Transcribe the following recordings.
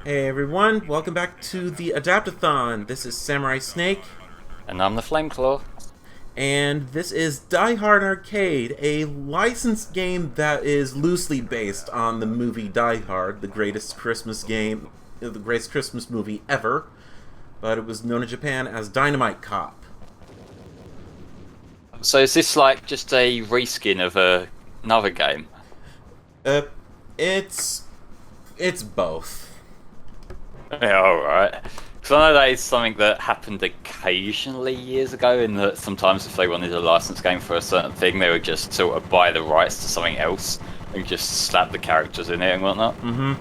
Hey everyone, welcome back to the Adaptathon. This is Samurai Snake, And I'm the Flameclaw. and this is Die Hard Arcade, a licensed game that is loosely based on the movie Die Hard, the greatest Christmas movie ever, but it was known in Japan as Dynamite Cop. So is this like just a reskin of another game? Uh, it's it's both. Yeah, alright. Because I know that is something that happened occasionally years ago, in that sometimes if they wanted a licensed game for a certain thing, they would just sort of buy the rights to something else and just slap the characters in it and whatnot. Mm-hmm.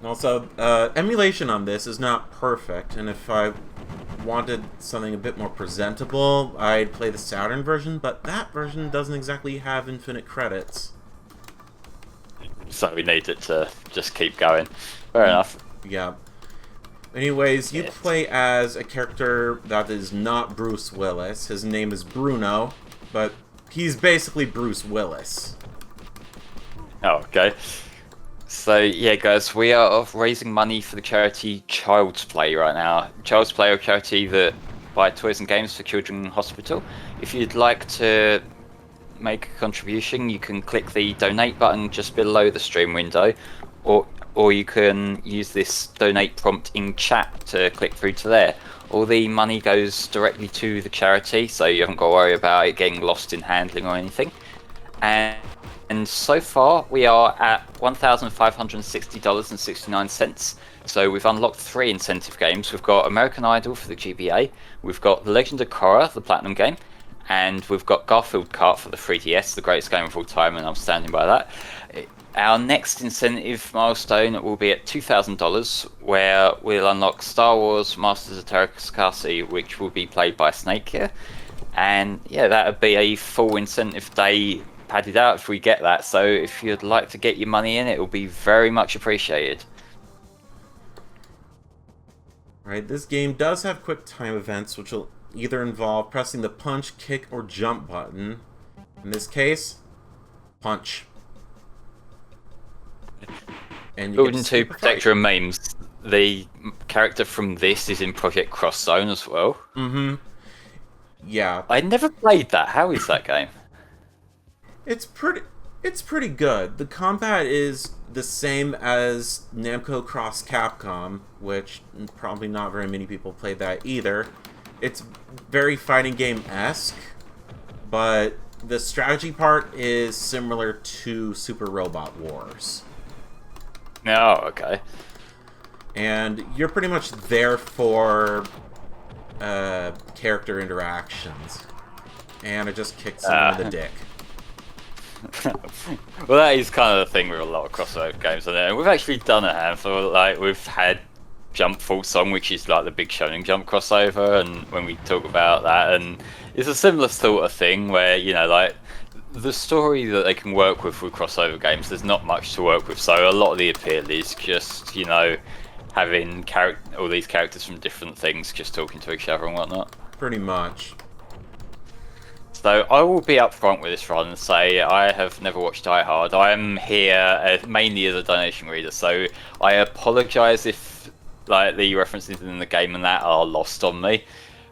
Also, emulation on this is not perfect, and if I wanted something a bit more presentable, I'd play the Saturn version, but that version doesn't exactly have infinite credits. So we need it to just keep going. Fair enough. Yeah. Anyways, you Yeah. play as a character that is not Bruce Willis. His name is Bruno, but he's basically Bruce Willis. Oh, okay. So yeah, guys, we are raising money for the charity Child's Play right now. Child's Play are a charity that buy toys and games for children in hospital. If you'd like to make a contribution, you can click the donate button just below the stream window, or you can use this donate prompt in chat to click through to there. All the money goes directly to the charity, so you haven't got to worry about it getting lost in handling or anything. And so far, we are at $1,560.69. So we've unlocked 3 incentive games. We've got American Idol for the GBA, we've got The Legend of Korra, the Platinum game, and we've got Garfield Kart for the 3DS, the greatest game of all time, and I'm standing by that. Our next incentive milestone will be at $2,000, where we'll unlock Star Wars Masters of Teräs, which will be played by Snake here. And yeah, that would be a full incentive day padded out if we get that. So if you'd like to get your money in, it will be very much appreciated. Right, this game does have quick time events, which will either involve pressing the punch, kick, or jump button. In this case, punch. And you Building get to super Protector and Memes, the character from this is in Project Cross Zone as well. Mm-hmm. Yeah. I never played that. How is that game? It's pretty good. The combat is the same as Namco Cross Capcom, which probably not very many people played that either. It's very fighting game-esque, but the strategy part is similar to Super Robot Wars. Oh, okay. And you're pretty much there for character interactions. And I just kicked someone in the dick. Well, that is kind of the thing with a lot of crossover games, isn't it? And we've actually done a handful. Like we've had Jump Full Song, which is like the big Shonen Jump crossover, and when we talk about that, and it's a similar sort of thing where like the story that they can work with crossover games, there's not much to work with. So a lot of the appeal is just having all these characters from different things just talking to each other and whatnot. Pretty much. So I will be upfront with this run and say I have never watched Die Hard. I am here mainly as a donation reader, so I apologise if the references in the game and that are lost on me.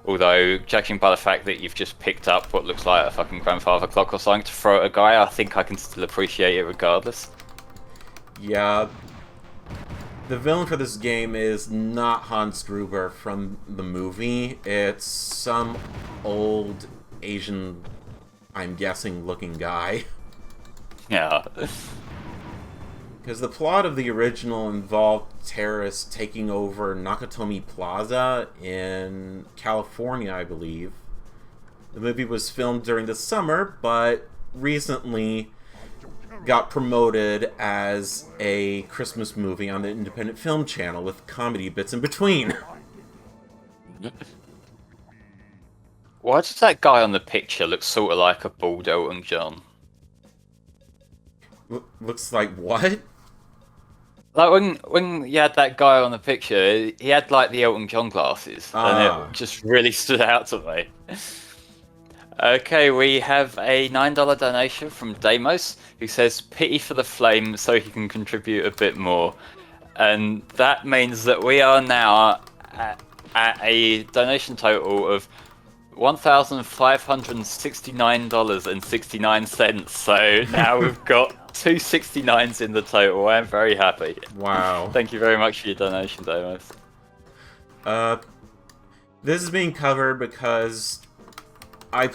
Although, judging by the fact that you've just picked up what looks like a fucking grandfather clock or something to throw at a guy, I think I can still appreciate it regardless. Yeah. The villain for this game is not Hans Gruber from the movie. It's some old Asian, I'm guessing, looking guy. Yeah. Because the plot of the original involved terrorists taking over Nakatomi Plaza in California, I believe. The movie was filmed during the summer, but recently got promoted as a Christmas movie on the Independent Film Channel with comedy bits in between. Why does that guy on the picture look sort of like a bald Elton John? Looks like what? Like when you had that guy on the picture, he had like the Elton John glasses, and it just really stood out to me. Okay, we have a $9 donation from Damos, who says pity for the flame so he can contribute a bit more. and that means that we are now at a donation total of $1,569.69. So now we've got 269s in the total. I'm very happy. Wow. Thank you very much for your donation, Damas. This is being covered because I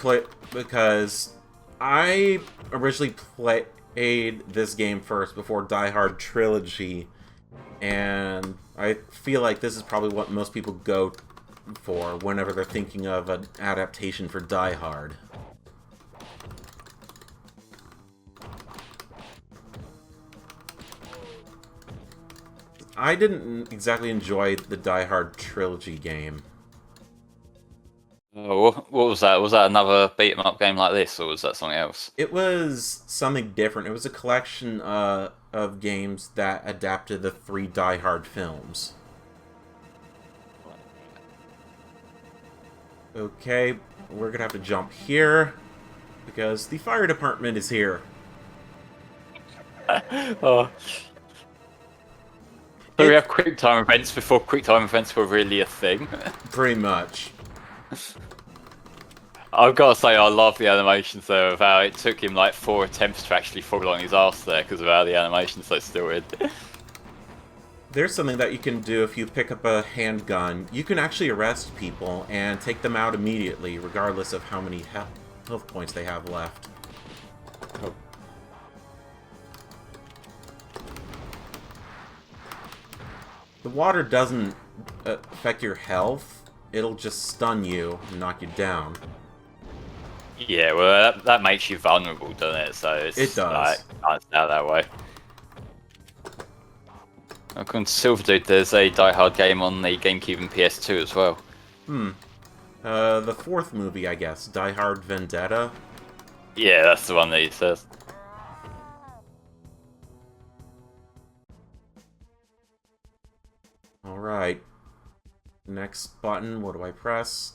originally played this game first before Die Hard Trilogy, and I feel like this is probably what most people go for whenever they're thinking of an adaptation for Die Hard. I didn't exactly enjoy the Die Hard Trilogy game. Oh, what was that? Was that another beat 'em up game like this, or was that something else? It was something different. It was a collection of games that adapted the 3 Die Hard films. Okay, we're gonna have to jump here because the fire department is here. Oh. So we have quick time events before quick time events were really a thing. Pretty much. I've got to say, I love the animations there of how it took him like 4 attempts to actually fall on his ass there because of how the animation's so still in. There's something that you can do if you pick up a handgun. You can actually arrest people and take them out immediately, regardless of how many health points they have left. Oh. The water doesn't affect your health. It'll just stun you and knock you down. Yeah, well, that makes you vulnerable, doesn't it? So it does. Like, out that way. According to Silver Dude, there's a Die Hard game on the GameCube and PS2 as well. The 4th movie, I guess. Die Hard Vendetta? Yeah, that's the one that he says. Alright. Next button, what do I press?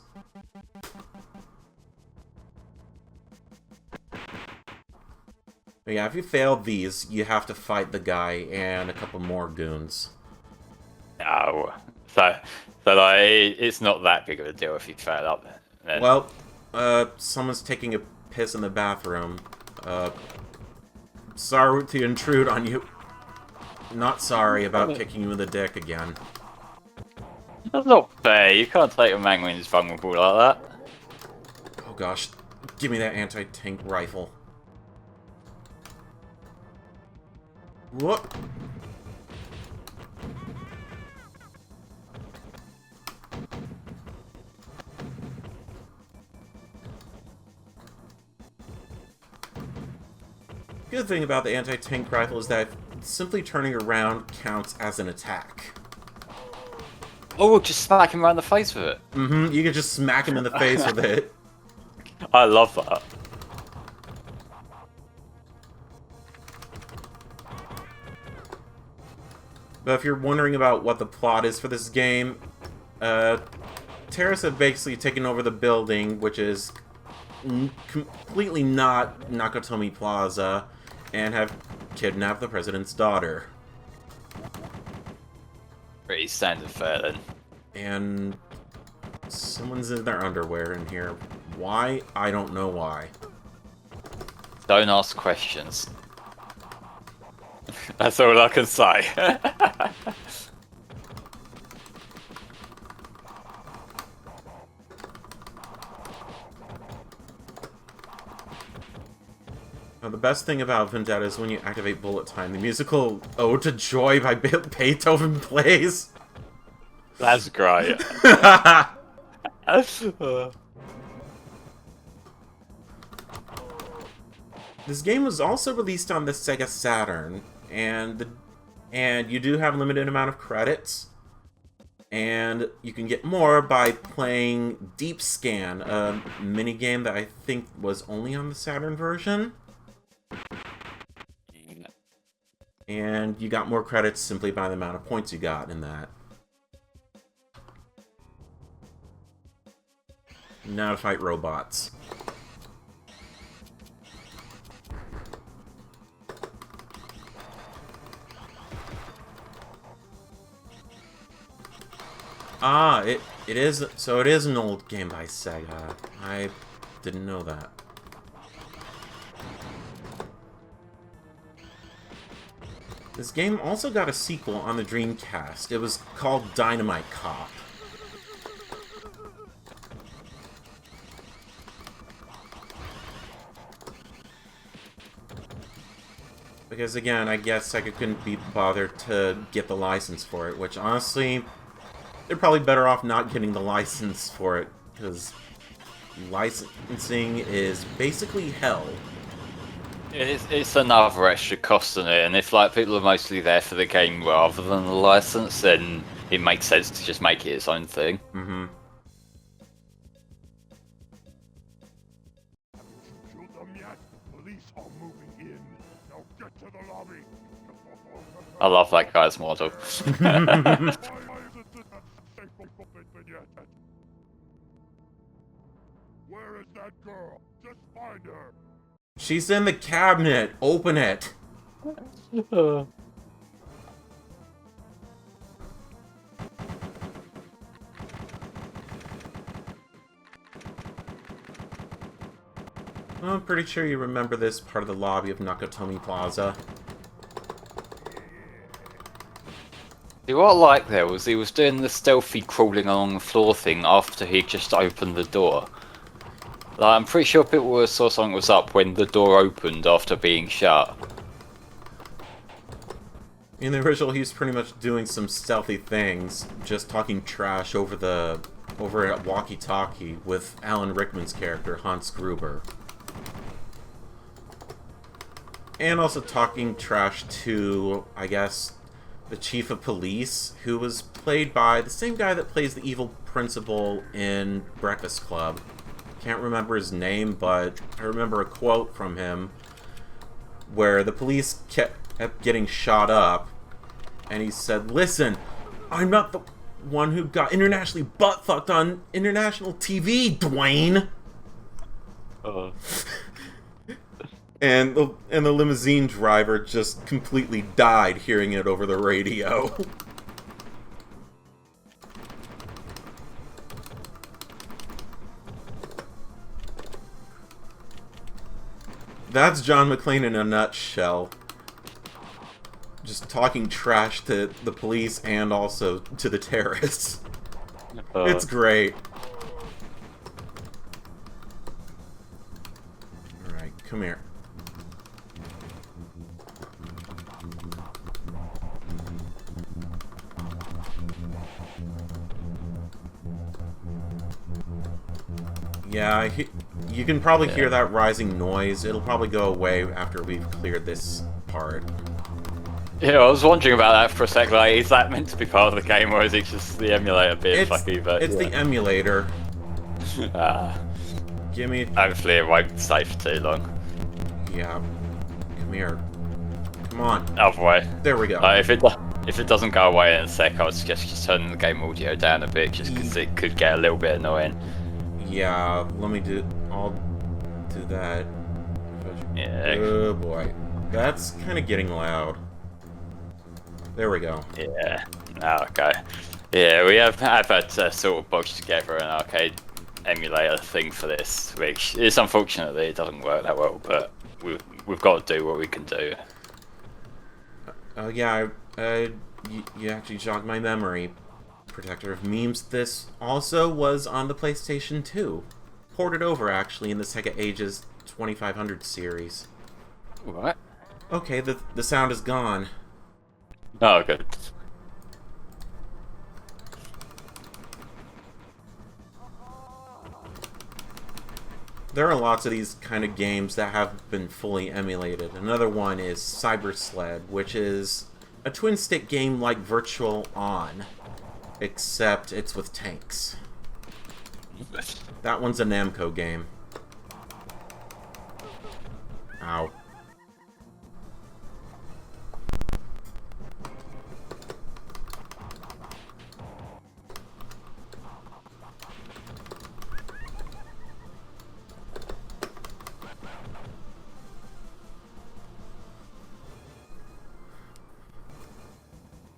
But yeah, if you fail these, you have to fight the guy and a couple more goons. No. So like, it's not that big of a deal if you fail up then. Well, someone's taking a piss in the bathroom. Sorry to intrude on you. Not sorry about kicking you in the dick again. That's not fair. You can't take a man when he's vulnerable like that. Oh gosh. Give me that anti-tank rifle. What? Good thing about the anti-tank rifle is that simply turning around counts as an attack. Oh, just smack him around the face with it. Mm-hmm, you can just smack him in the face with it. I love that. But if you're wondering about what the plot is for this game, terrorists have basically taken over the building, which is completely not Nakatomi Plaza, and have kidnapped the president's daughter. Pretty standard fare then. And someone's in their underwear in here. Why? I don't know why. Don't ask questions. That's all I can say. Now, the best thing about Vendetta is when you activate bullet time, the musical Ode to Joy by Beethoven plays. That's great. This game was also released on the Sega Saturn, and you do have a limited amount of credits, and you can get more by playing Deep Scan, a minigame that I think was only on the Saturn version. And you got more credits simply by the amount of points you got in that. Now to fight robots. Ah, it is. So it is an old game by Sega. I didn't know that. This game also got a sequel on the Dreamcast. It was called Dynamite Cop. Because again, I guess Sega couldn't be bothered to get the license for it, which honestly, they're probably better off not getting the license for it, because licensing is basically hell. It's another extra cost in it, and if like people are mostly there for the game rather than the license, then it makes sense to just make it its own thing. Mm-hmm. I love that guy's model. Where is that girl? Just find her. She's in the cabinet. Open it. I'm pretty sure you remember this part of the lobby of Nakatomi Plaza. See, what I liked there was he was doing the stealthy crawling along the floor thing after he just opened the door. Like, I'm pretty sure people saw something was up when the door opened after being shut. In the original, he was pretty much doing some stealthy things, just talking trash over at Walkie Talkie with Alan Rickman's character, Hans Gruber. And also talking trash to, I guess, the chief of police, who was played by the same guy that plays the evil principal in Breakfast Club. Can't remember his name, but I remember a quote from him where the police kept getting shot up, and he said, "Listen, I'm not the one who got internationally butt-fucked on international TV, Dwayne!" And the limousine driver just completely died hearing it over the radio. That's John McClane in a nutshell. Just talking trash to the police and also to the terrorists. It's great. Alright, come here. Yeah, you can probably hear that rising noise. It'll probably go away after we've cleared this part. Yeah, I was wondering about that for a sec. Like, is that meant to be part of the game, or is it just the emulator bit? It's the emulator. Give me. Hopefully, it won't stay for too long. Yeah. Come here. Come on. Other way. There we go. If it doesn't go away in a sec, I would suggest just turning the game audio down a bit, just because it could get a little bit annoying. Yeah, I'll do that. Yeah. Oh boy. That's kind of getting loud. There we go. Yeah. Okay. Yeah, we have had sort of boxed together an arcade emulator thing for this, which is unfortunately it doesn't work that well, but we've got to do what we can do. Yeah, you actually jogged my memory. Protector of memes. This also was on the PlayStation 2. Ported over, actually, in the Sega Ages 2500 series. What? Okay, the sound is gone. Oh, good. There are lots of these kind of games that have been fully emulated. Another one is Cyber Sled, which is a twin-stick game like Virtual On, except it's with tanks. That one's a Namco game. Ow.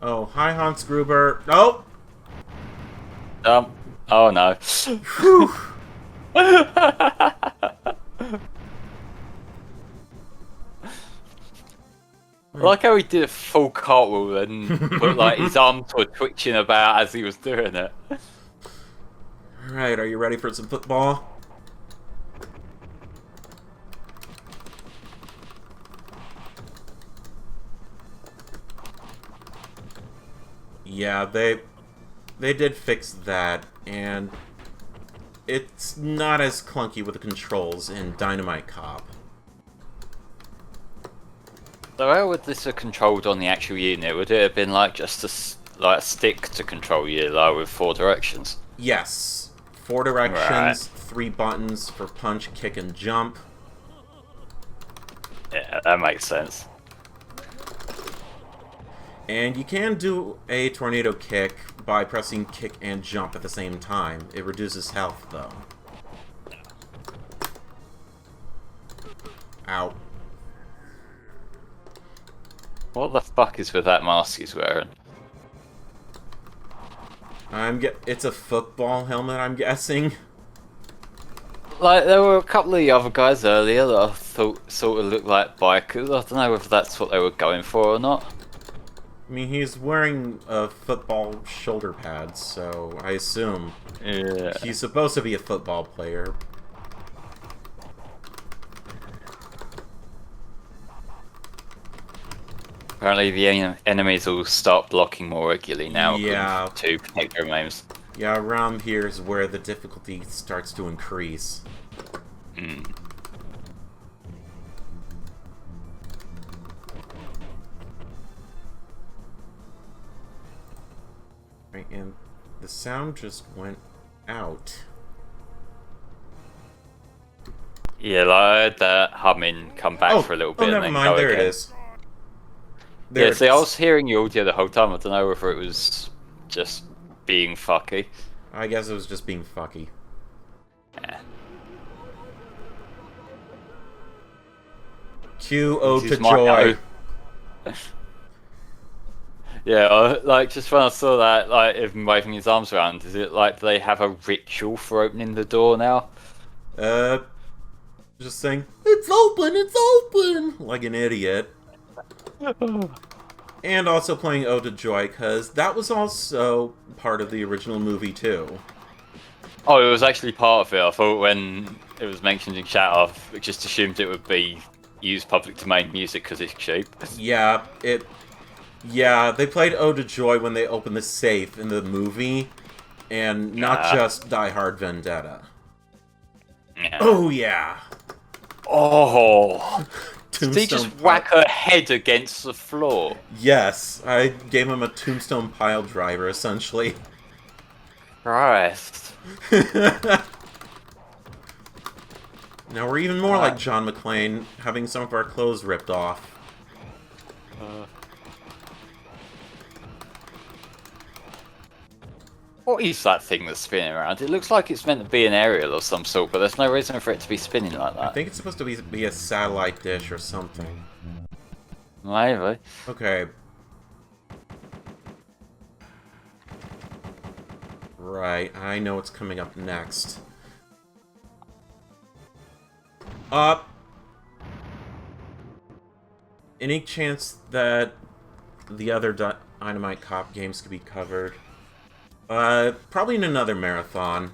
Oh, hi Hans Gruber. Oh! Oh no. I like how he did a full cartwheel and put like his arms were twitching about as he was doing it. Alright, are you ready for some football? Yeah, they did fix that, and it's not as clunky with the controls in Dynamite Cop. So how would this have controlled on the actual unit? Would it have been like just a stick to control you, like with 4 directions? Yes. 4 directions, Right. 3 buttons for punch, kick, and jump. Yeah, that makes sense. And you can do a tornado kick by pressing kick and jump at the same time. It reduces health, though. Ow. What the fuck is with that mask he's wearing? It's a football helmet, I'm guessing. Like, there were a couple of the other guys earlier that I thought sort of looked like bikers. I don't know whether that's what they were going for or not. I mean, he's wearing football shoulder pads, so I assume Yeah. he's supposed to be a football player. Apparently the enemies will start blocking more regularly now Yeah. to protect their names. Yeah, around here is where the difficulty starts to increase. Mm. Right, and the sound just went out. Yeah, like I heard that humming come back for a little bit and never then mind, go there again. it is. There Yeah, it see, I is. was hearing the audio the whole time. I don't know whether it was just being fucky. I guess it was just being fucky. Yeah. Cue Ode This to is my Joy. Yeah, like just when I saw that, like him waving his arms around, is it like do they have a ritual for opening the door now? Just saying, it's open, like an idiot. And also playing Ode to Joy, because that was also part of the original movie, too. Oh, it was actually part of it. I thought when it was mentioned in chat, I just assumed it would be used public domain music because it's cheap. Yeah, they played Ode to Joy when they opened the safe in the movie, and not just Die Hard Vendetta. Yeah. Oh, yeah. Oh! Did he just Tombstone whack her head against the floor? Yes, I gave him a tombstone pile driver, essentially. Christ. Now we're even more like John McClane, having some of our clothes ripped off. What is that thing that's spinning around? It looks like it's meant to be an aerial of some sort, but there's no reason for it to be spinning like that. I think it's supposed to be a satellite dish or something. Maybe. Okay. Right, I know what's coming up next. Up. Any chance that the other Dynamite Cop games could be covered? Probably in another marathon.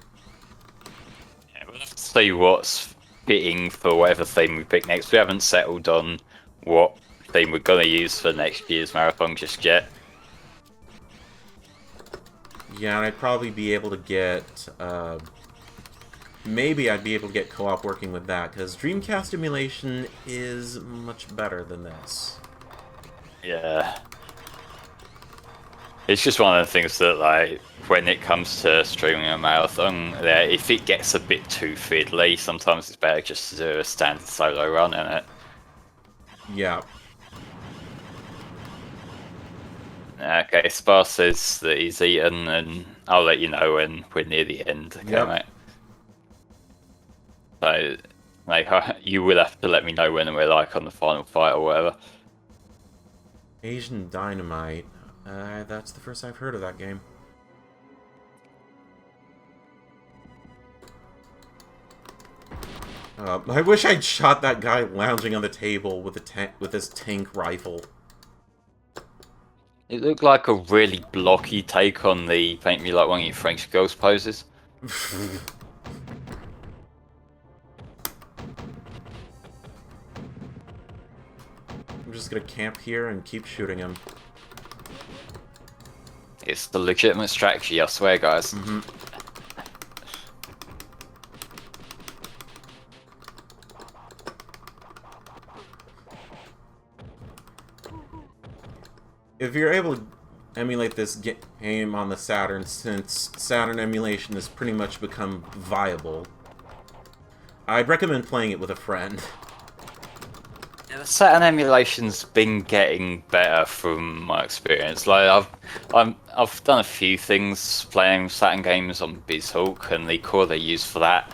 Yeah, we'll have to see what's fitting for whatever theme we pick next. We haven't settled on what theme we're going to use for next year's marathon just yet. Yeah, and I'd probably be able to get, maybe I'd be able to get co-op working with that, because Dreamcast emulation is much better than this. Yeah. It's just one of the things that, like, when it comes to streaming a marathon, if it gets a bit too fiddly, sometimes it's better just to do a standard solo run in it. Yeah. Okay, Spar says that he's eaten, and I'll let you know when we're near the end. Okay, Yep. mate. So, like, you will have to let me know when we're like on the final fight or whatever. Asian Dynamite. That's the first I've heard of that game. I wish I'd shot that guy lounging on the table with his tank rifle. It looked like a really blocky take on the paint me like one of your French girls poses. I'm just gonna camp here and keep shooting him. It's the legitimate strategy, I swear, guys. Mm-hmm. If you're able to emulate this game on the Saturn, since Saturn emulation has pretty much become viable, I'd recommend playing it with a friend. Yeah, the Saturn emulation's been getting better from my experience. Like I've done a few things playing Saturn games on BizHawk, and the core they use for that,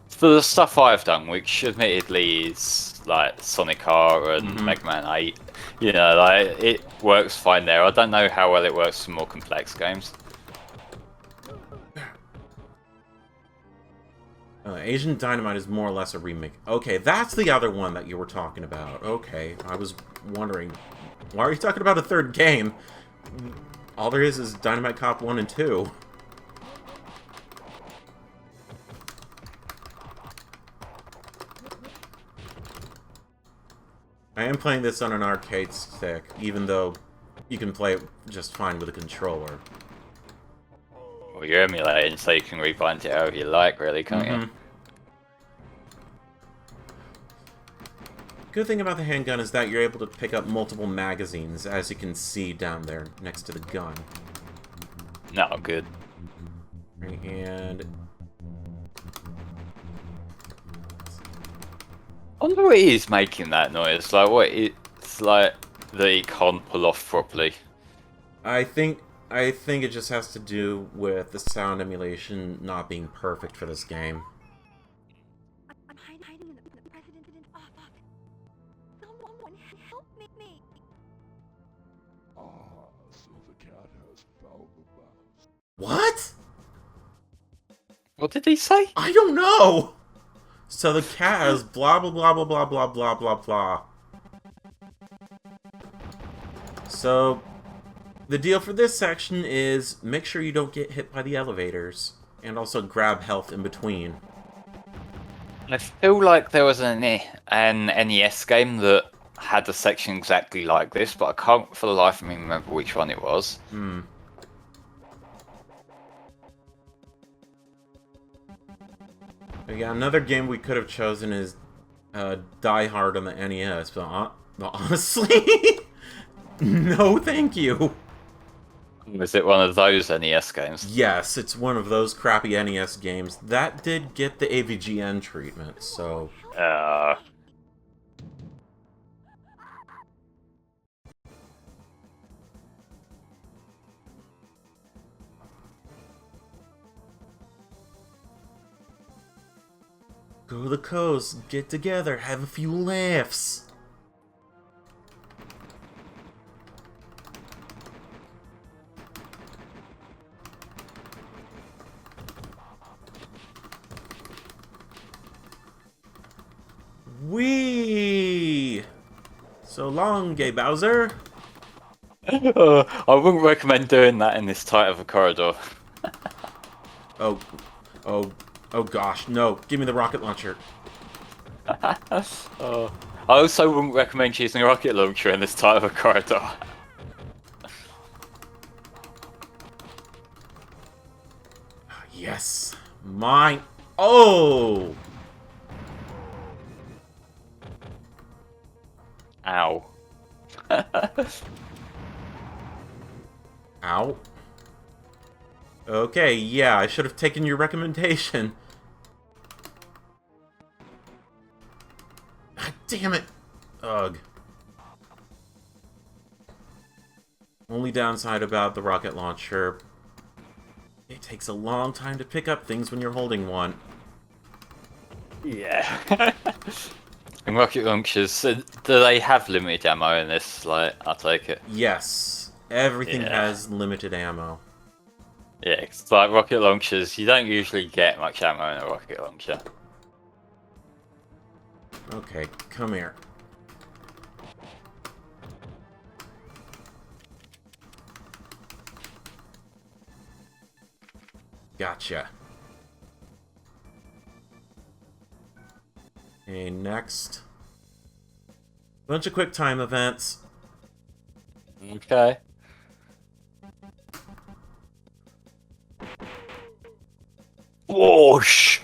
for the stuff I've done, which admittedly is like Sonic R and Mega Man 8. You know, like it works fine there. I don't know how well it works for more complex games. Asian Dynamite is more or less a remake. Okay, that's the other one that you were talking about. Okay, I was wondering, why are you talking about a third game? All there is Dynamite Cop 1 and 2. I am playing this on an arcade stick, even though you can play it just fine with a controller. Well, you're emulating, so you can rebind it however you like, really, can't you? Good thing about the handgun is that you're able to pick up multiple magazines, as you can see down there next to the gun. No, good. And I wonder what is making that noise. Like, what it's like that it can't pull off properly. I think it just has to do with the sound emulation not being perfect for this game. I'm hiding in the president. Oh, fuck. Someone help me. Ah, so the cat has found the mouse. What? What did he say? I don't know! So the cat has blah blah blah blah blah blah blah blah blah. So the deal for this section is make sure you don't get hit by the elevators, and also grab health in between. I feel like there was an NES game that had a section exactly like this, but I can't for the life of me remember which one it was. Yeah, another game we could have chosen is Die Hard on the NES, but honestly, no thank you. Was it one of those NES games? Yes, it's one of those crappy NES games. That did get the AVGN treatment, so... Go to the coast, get together, have a few laughs. Wee! So long, gay Bowser. I wouldn't recommend doing that in this tight of a corridor. Oh gosh, no. Give me the rocket launcher. I also wouldn't recommend using a rocket launcher in this tight of a corridor. Yes. Mine. Oh! Ow. Ow. Okay, yeah, I should have taken your recommendation. Ah, damn it. Ugh. Only downside about the rocket launcher, it takes a long time to pick up things when you're holding one. Yeah. And rocket launchers, do they have limited ammo in this? Like, I'll take it. Yes, everything Yeah. has limited ammo. Yeah, it's like rocket launchers, you don't usually get much ammo in a rocket launcher. Okay, come here. Gotcha. Okay, next. Bunch of quick time events. Okay. Whoosh!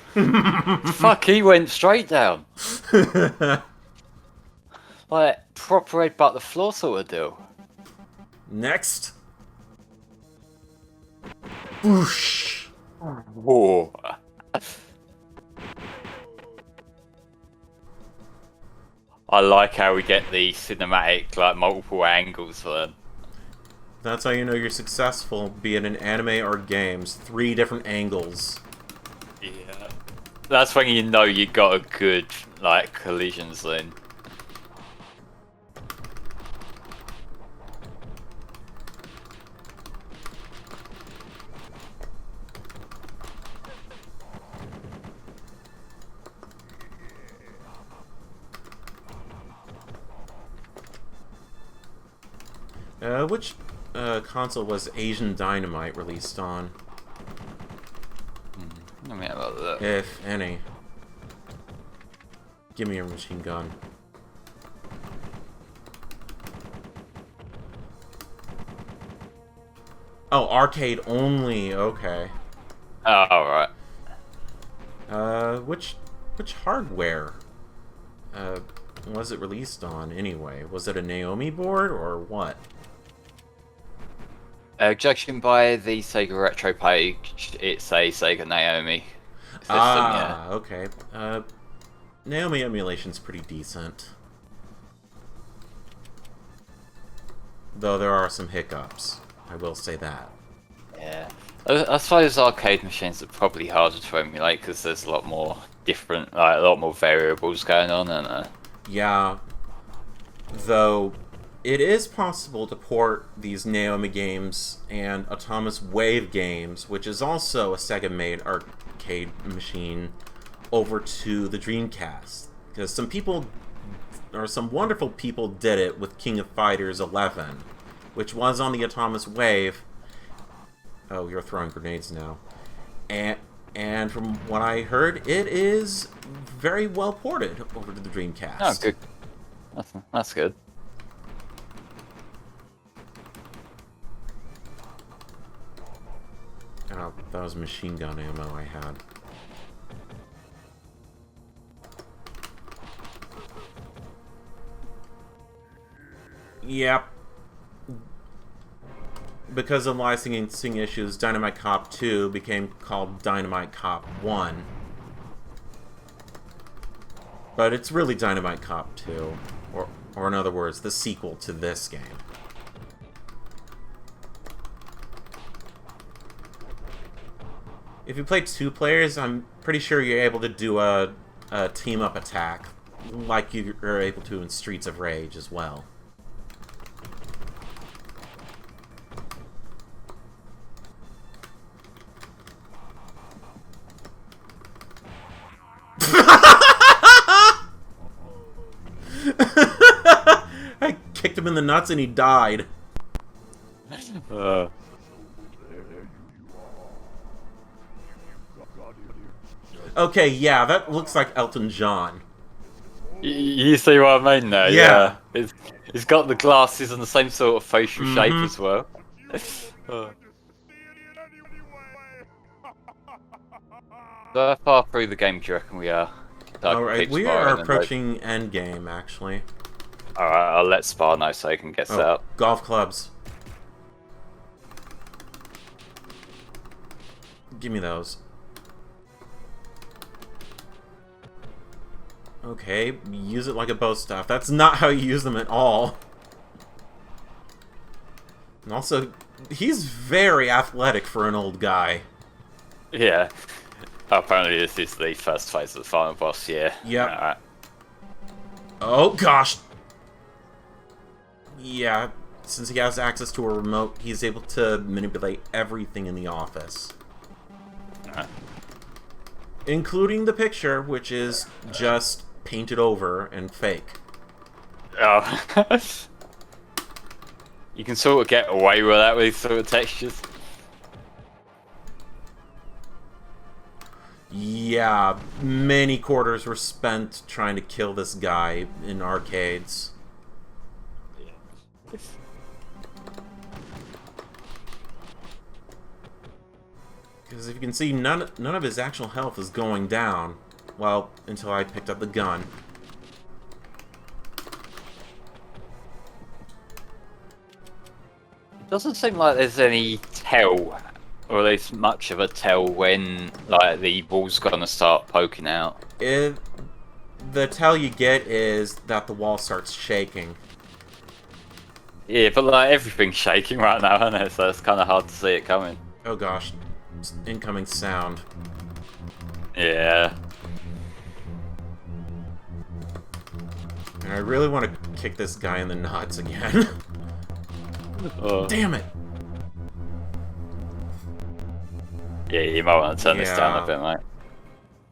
Fuck, he went straight down. Like, proper red butt the floor sort of deal. Next. Whoosh! Whoa. I like how we get the cinematic, like, multiple angles for them. That's how you know you're successful, be it in anime or games. 3 different angles. Yeah. That's when you know you got a good, like, collision scene. Which console was Asian Dynamite released on? Let me have a look. If any. Give me your machine gun. Oh, arcade only. Okay. Oh, alright. Which hardware was it released on anyway? Was it a Naomi board or what? Judging by the Sega Retro page, it's a Sega Naomi system, Ah, okay. Naomi emulation's pretty decent. Though there are some hiccups. I will say that. yeah. I suppose arcade machines are probably harder to emulate because there's a lot more different, like a lot more variables going on, and Yeah. Though, it is possible to port these Naomi games and Atomic Wave games, which is also a Sega-made arcade machine, over to the Dreamcast. Because some people, or some wonderful people, did it with King of Fighters 11, which was on the Atomic Wave. Oh, you're throwing grenades now. And from what I heard, it is very well ported over to the Dreamcast. oh, good. That's good. Oh, that was machine gun ammo I had. Yep. Because of licensing issues, Dynamite Cop 2 became called Dynamite Cop 1. But it's really Dynamite Cop 2. Or in other words, the sequel to this game. If you play 2 players, I'm pretty sure you're able to do a team-up attack, like you are able to in Streets of Rage as well. I kicked him in the nuts and he died. Okay, yeah, that looks like Elton John. You see what I mean there? Yeah. It's got the glasses and the same sort of facial shape as well. So how far through the game do you reckon we are? Alright, we are approaching endgame, actually. Alright, I'll let Spar know so he can get set up. Golf clubs. Give me those. Okay, use it like a bow staff. That's not how you use them at all. And also, he's very athletic for an old guy. Yeah. Apparently this is the first phase of the final boss, yeah. Yep. Alright. Oh, gosh! Yeah, since he has access to a remote, he's able to manipulate everything in the office. Alright. Including the picture, which is just painted over and fake. Oh. You can sort of get away with that with these sort of textures. Yeah, many quarters were spent trying to kill this guy in arcades. Because if you can see, none of his actual health is going down. Well, until I picked up the gun. It doesn't seem like there's any tell, or at least much of a tell, when like the ball's gonna start poking out. The tell you get is that the wall starts shaking. Yeah, but like everything's shaking right now, isn't it? So it's kind of hard to see it coming. Oh gosh, incoming sound. Yeah. And I really want to kick this guy in the nuts again. Damn it! Yeah, you might want to turn this down a bit, mate.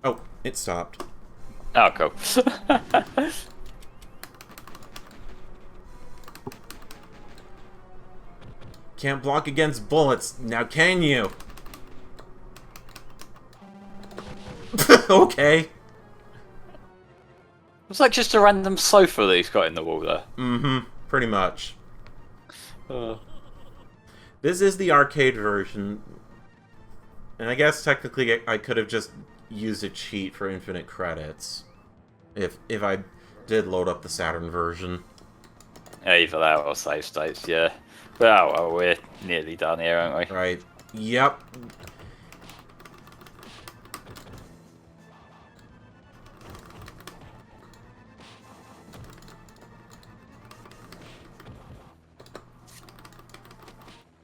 Oh, it stopped. Oh, cool. Can't block against bullets, now can you? Okay. It's like just a random sofa that he's got in the wall there. Mm-hmm, pretty much. This is the arcade version. And I guess technically I could have just used a cheat for infinite credits. If I did load up the Saturn version. Either that or save states, yeah. But oh well, we're nearly done here, aren't we? Right. Yep.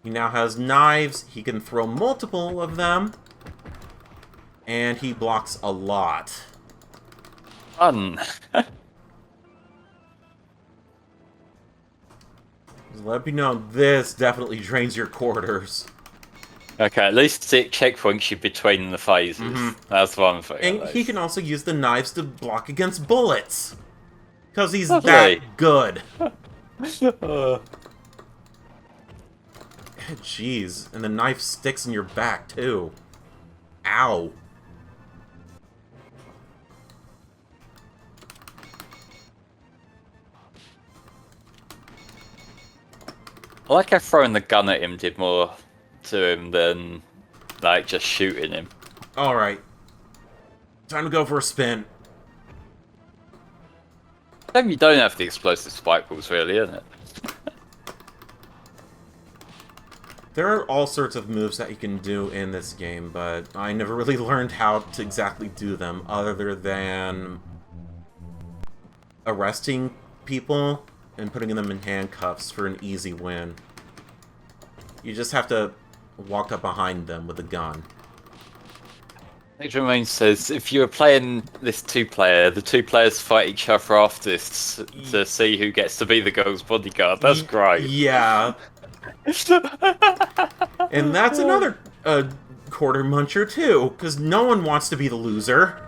He now has knives. He can throw multiple of them. And he blocks a lot. Fun. Let me know, this definitely drains your quarters. Okay, at least 6 checkpoints you between the phases. That's one thing. And he can also use the knives to block against bullets. Because he's Lovely. that good. Jeez, and the knife sticks in your back, too. Ow. I like how throwing the gun at him did more to him than like just shooting him. Alright. Time to go for a spin. Then you don't have the explosive spike balls, really, isn't it? There are all sorts of moves that you can do in this game, but I never really learned how to exactly do them, other than arresting people and putting them in handcuffs for an easy win. You just have to walk up behind them with a gun. Adrian says, if you were playing this 2-player, the 2 players fight each other after this to see who gets to be the girl's bodyguard. That's great. Yeah. And that's another quarter muncher, too, because no one wants to be the loser.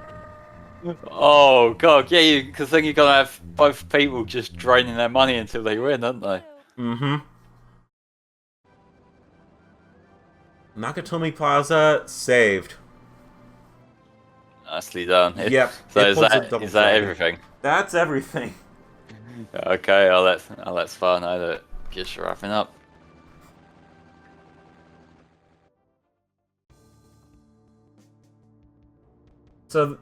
Oh god, yeah, because then you're gonna have both people just draining their money until they win, aren't they? Mm-hmm. Nakatomi Plaza saved. Nicely done. Yep. So is that everything? That's everything. Okay, I'll let Spa know that just wrapping up. So,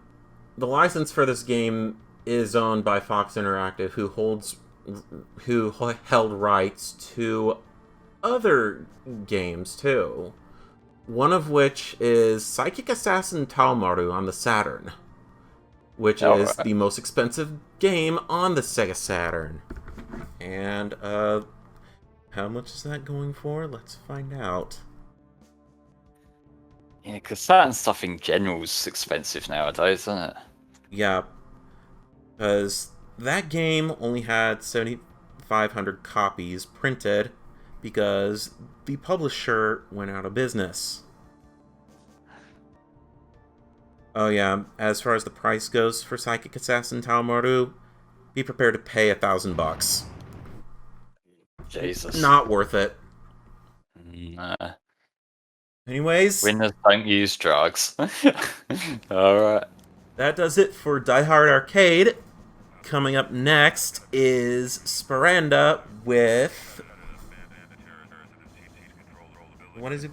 the license for this game is owned by Fox Interactive, who held rights to other games too. One of which is Psychic Assassin Taomaru on the Saturn, which is the most expensive game on the Sega Saturn. And how much is that going for? Let's find out. Yeah, because certain stuff in general is expensive nowadays, isn't it? Yeah, because that game only had 7,500 copies printed because the publisher went out of business. Oh yeah, as far as the price goes for Psychic Assassin Taomaru, be prepared to pay $1,000. Jesus. Not worth it. Nah. Anyways, Winners don't use drugs. Alright. that does it for Die Hard Arcade. Coming up next is Sparanda with... What is it?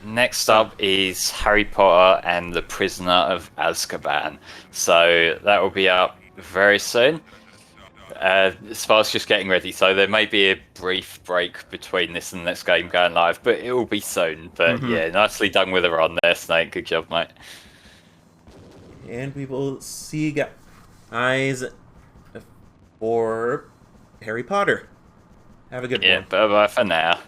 Next up is Harry Potter and the Prisoner of Azkaban. So that will be up very soon. Spar's just getting ready, so there may be a brief break between this and the next game going live, but it will be soon. But yeah, nicely done with a run there, Snake. Good job, mate. And we will see you guys for Harry Potter. Have a good one. Yeah, bye-bye for now.